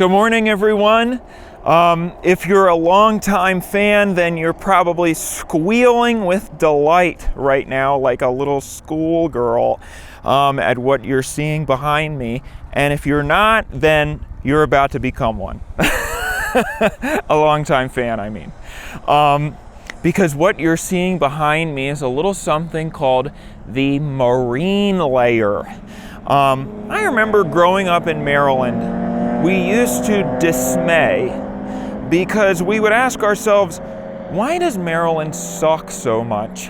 Good morning, everyone. If you're a longtime fan, then you're probably squealing with delight right now, like a little schoolgirl, at what you're seeing behind me. And if you're not, then you're about to become one. A longtime fan, I mean. Because what you're seeing behind me is a little something called the marine layer. I remember growing up in Maryland, we used to dismay because we would ask ourselves, why does Maryland suck so much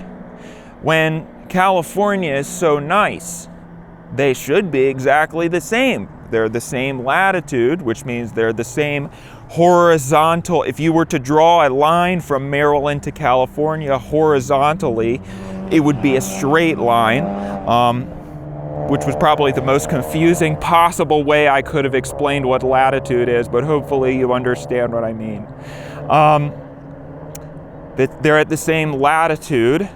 when California is so nice? They should be exactly the same. They're the same latitude, which means they're the same horizontal. If you were to draw a line from Maryland to California horizontally, it would be a straight line, which was probably the most confusing possible way I could have explained what latitude is, but hopefully you understand what I mean. They're at the same latitude,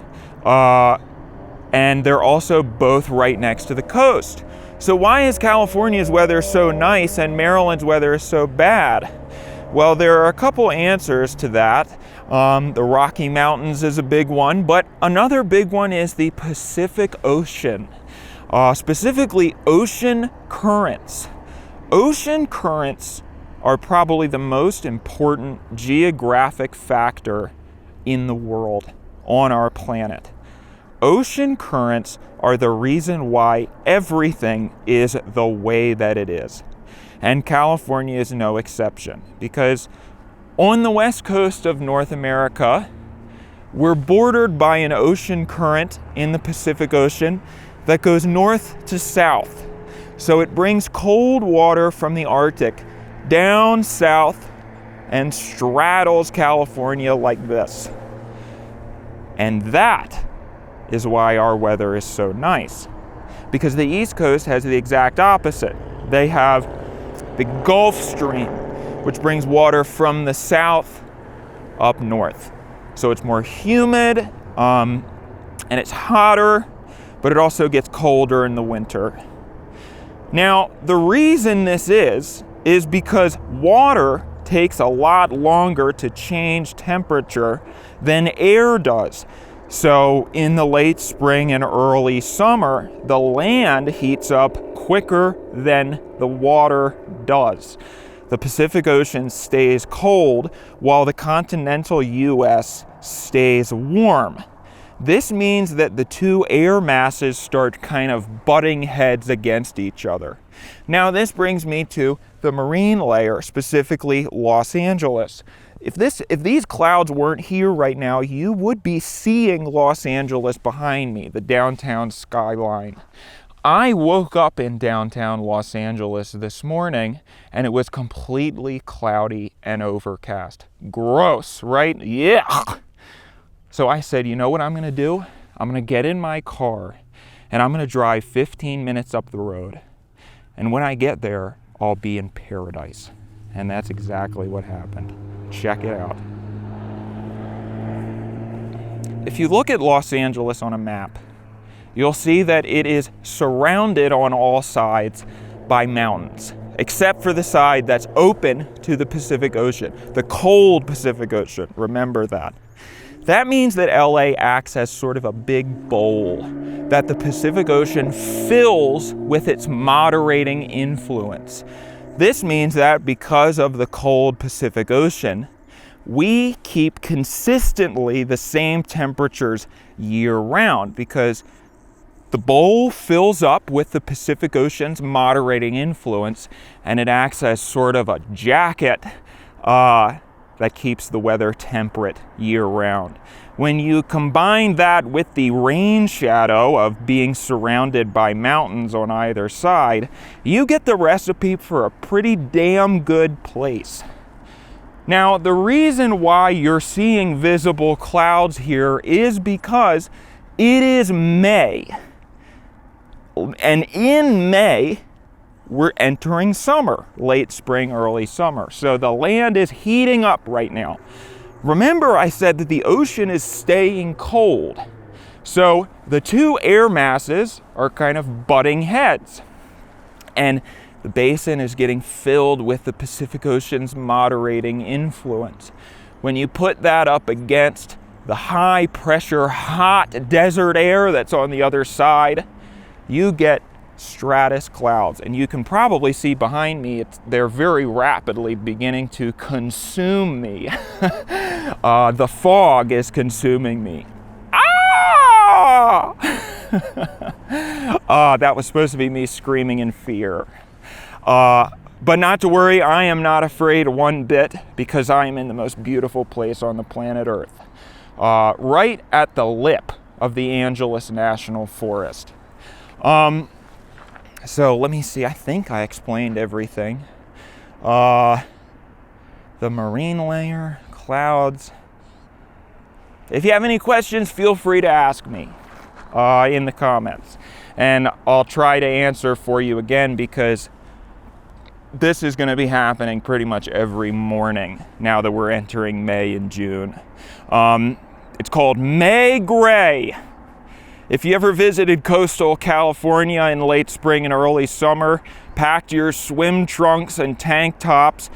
and they're also both right next to the coast. So why is California's weather so nice and Maryland's weather is so bad? Well, there are a couple answers to that. The Rocky Mountains is a big one, but another big one is the Pacific Ocean. Specifically ocean currents. Ocean currents are probably the most important geographic factor in the world, on our planet. Ocean currents are the reason why everything is the way that it is. And California is no exception, because on the west coast of North America, we're bordered by an ocean current in the Pacific Ocean that goes north to south. So it brings cold water from the Arctic down south and straddles California like this. And that is why our weather is so nice. Because the East Coast has the exact opposite. They have the Gulf Stream, which brings water from the south up north. So it's more humid, and it's hotter, but it also gets colder in the winter. Now, the reason this is because water takes a lot longer to change temperature than air does. So in the late spring and early summer, the land heats up quicker than the water does. The Pacific Ocean stays cold while the continental US stays warm. This means that the two air masses start kind of butting heads against each other. Now this brings me to the marine layer, specifically Los Angeles. If these clouds weren't here right now, you would be seeing Los Angeles behind me, the downtown skyline. I woke up in downtown Los Angeles this morning and it was completely cloudy and overcast. Gross, right? Yeah. So I said, you know what I'm going to do? I'm going to get in my car and I'm going to drive 15 minutes up the road. And when I get there, I'll be in paradise. And that's exactly what happened. Check it out. If you look at Los Angeles on a map, you'll see that it is surrounded on all sides by mountains, except for the side that's open to the Pacific Ocean, the cold Pacific Ocean. Remember that. That means that LA acts as sort of a big bowl that the Pacific Ocean fills with its moderating influence. This means that because of the cold Pacific Ocean, we keep consistently the same temperatures year-round because the bowl fills up with the Pacific Ocean's moderating influence and it acts as sort of a jacket that keeps the weather temperate year-round. When you combine that with the rain shadow of being surrounded by mountains on either side, you get the recipe for a pretty damn good place. Now, the reason why you're seeing visible clouds here is because it is May. And in May, we're entering summer, late spring, early summer. So the land is heating up right now. Remember, I said that the ocean is staying cold. So the two air masses are kind of butting heads. And The basin is getting filled with the Pacific Ocean's moderating influence. When you put that up against the high pressure, hot desert air that's on the other side, you get stratus clouds. And you can probably see behind me, they're very rapidly beginning to consume me. The fog is consuming me. Ah! That was supposed to be me screaming in fear. But not to worry, I am not afraid one bit, because I am in the most beautiful place on the planet Earth. Right at the lip of the Angeles National Forest. So let me see, I think I explained everything. The marine layer, clouds. If you have any questions, feel free to ask me in the comments. And I'll try to answer for you again, because this is going to be happening pretty much every morning now that we're entering May and June. It's called May Gray. If you ever visited coastal California in late spring and early summer, packed your swim trunks and tank tops,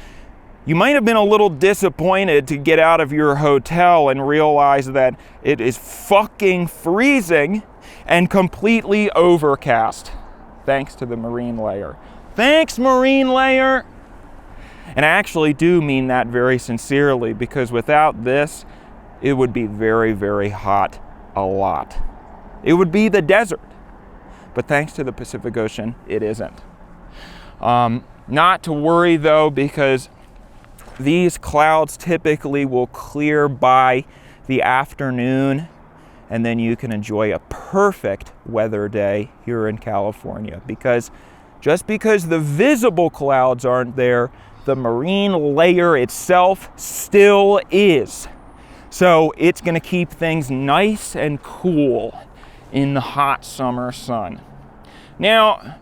you might have been a little disappointed to get out of your hotel and realize that it is fucking freezing and completely overcast, thanks to the marine layer. Thanks, marine layer! And I actually do mean that very sincerely, because without this, it would be very, very hot a lot. It would be the desert. But thanks to the Pacific Ocean, it isn't. Not to worry though, because these clouds typically will clear by the afternoon, and then you can enjoy a perfect weather day here in California. Because just because the visible clouds aren't there, the marine layer itself still is. So it's going to keep things nice and cool in the hot summer sun. Now,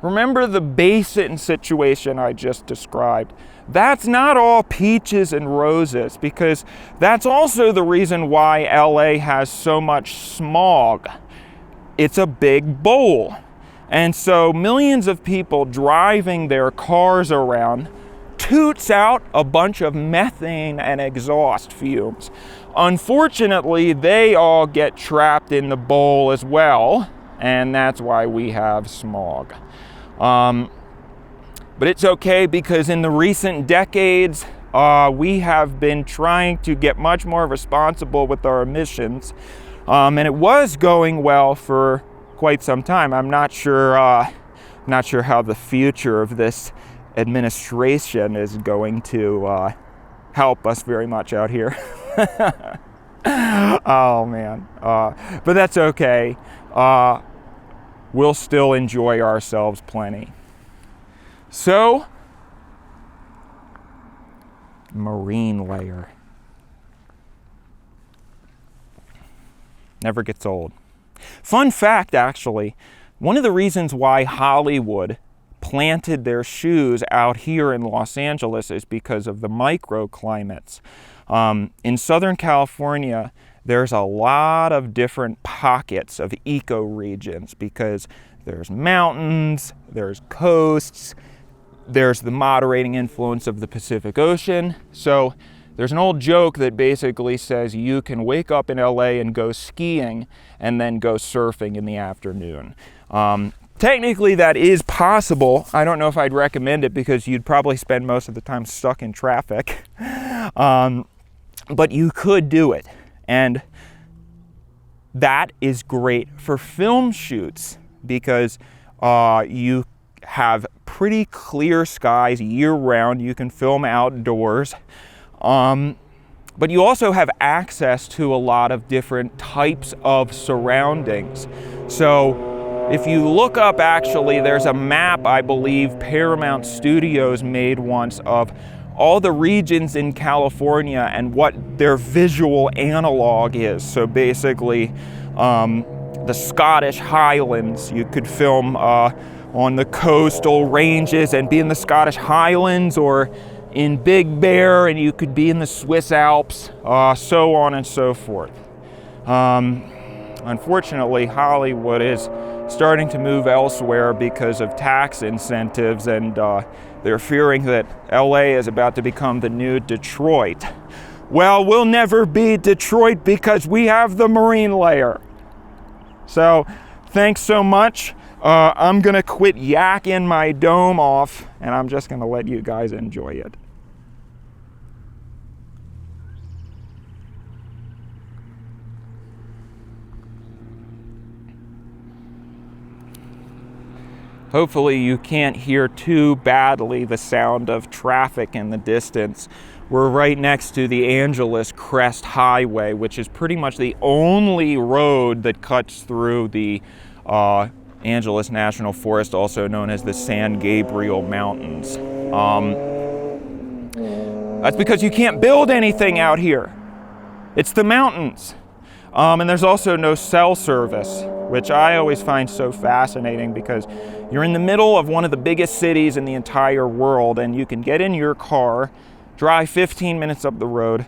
remember the basin situation I just described? That's not all peaches and roses, because that's also the reason why LA has so much smog. It's a big bowl. And so millions of people driving their cars around toots out a bunch of methane and exhaust fumes. Unfortunately, they all get trapped in the bowl as well, and that's why we have smog. But it's okay, because in the recent decades, we have been trying to get much more responsible with our emissions, and it was going well for quite some time. I'm not sure how the future of this administration is going to help us very much out here. Oh man, but that's okay. We'll still enjoy ourselves plenty. So, marine layer. Never gets old. Fun fact, actually, one of the reasons why Hollywood planted their shoes out here in Los Angeles is because of the microclimates. In Southern California, there's a lot of different pockets of ecoregions, because there's mountains, there's coasts, there's the moderating influence of the Pacific Ocean. So there's an old joke that basically says you can wake up in LA and go skiing and then go surfing in the afternoon. Technically that is possible. I don't know if I'd recommend it, because you'd probably spend most of the time stuck in traffic. But you could do it. And that is great for film shoots, because you have pretty clear skies year-round. You can film outdoors. But you also have access to a lot of different types of surroundings. So if you look up, actually, there's a map I believe Paramount Studios made once of all the regions in California and what their visual analog is. So basically, the Scottish Highlands, you could film on the coastal ranges and be in the Scottish Highlands, or in Big Bear, and you could be in the Swiss Alps, so on and so forth. unfortunately, Hollywood is starting to move elsewhere because of tax incentives, and they're fearing that LA is about to become the new Detroit. Well, we'll never be Detroit because we have the marine layer. So, thanks so much. I'm gonna quit yakking my dome off, and I'm just gonna let you guys enjoy it. Hopefully you can't hear too badly the sound of traffic in the distance. We're right next to the Angeles Crest Highway, which is pretty much the only road that cuts through the Angeles National Forest, also known as the San Gabriel Mountains. That's because you can't build anything out here. It's the mountains. And there's also no cell service, which I always find so fascinating because you're in the middle of one of the biggest cities in the entire world, and you can get in your car, drive 15 minutes up the road,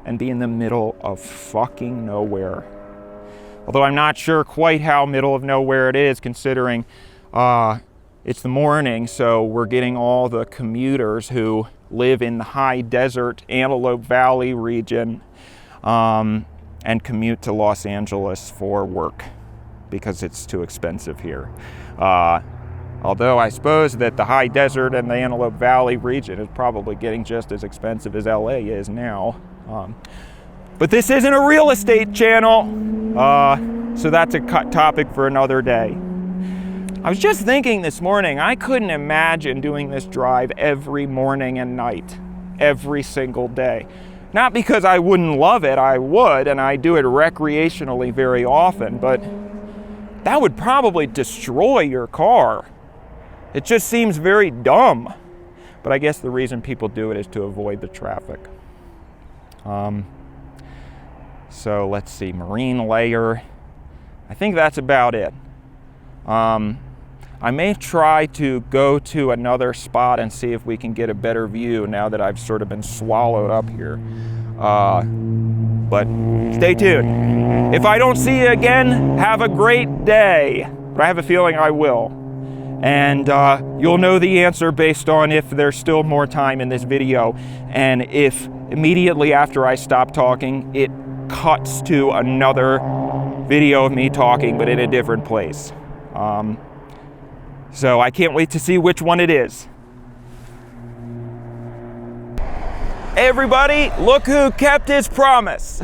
and be in the middle of fucking nowhere. Although I'm not sure quite how middle of nowhere it is, considering it's the morning, so we're getting all the commuters who live in the high desert Antelope Valley region and commute to Los Angeles for work because it's too expensive here. Although I suppose that the high desert and the Antelope Valley region is probably getting just as expensive as LA is now. But this isn't a real estate channel, so that's a topic for another day. I was just thinking this morning, I couldn't imagine doing this drive every morning and night, every single day. Not because I wouldn't love it, I would, and I do it recreationally very often, but that would probably destroy your car. It just seems very dumb. But I guess the reason people do it is to avoid the traffic. So let's see, marine layer. I think that's about it. I may try to go to another spot and see if we can get a better view now that I've sort of been swallowed up here. But stay tuned. If I don't see you again, have a great day. But I have a feeling I will. And you'll know the answer based on if there's still more time in this video, and if immediately after I stop talking, it cuts to another video of me talking, but in a different place. So I can't wait to see which one it is. Hey everybody, look who kept his promise.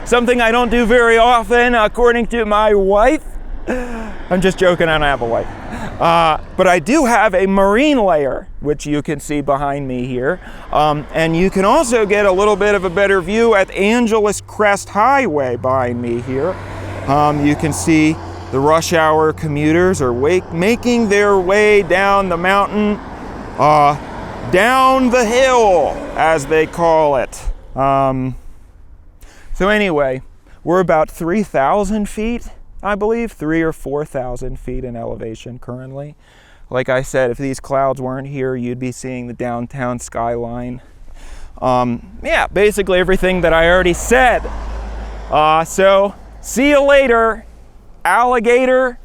Something I don't do very often, according to my wife. I'm just joking, I don't have a wife. But I do have a marine layer, which you can see behind me here. And you can also get a little bit of a better view at Angeles Crest Highway behind me here. You can see the rush hour commuters are making their way down the mountain, down the hill, as they call it. So anyway, we're about 3,000 feet. I believe 3,000 or 4,000 feet in elevation currently. Like I said, if these clouds weren't here, you'd be seeing the downtown skyline. Yeah, basically everything that I already said. So see you later, alligator.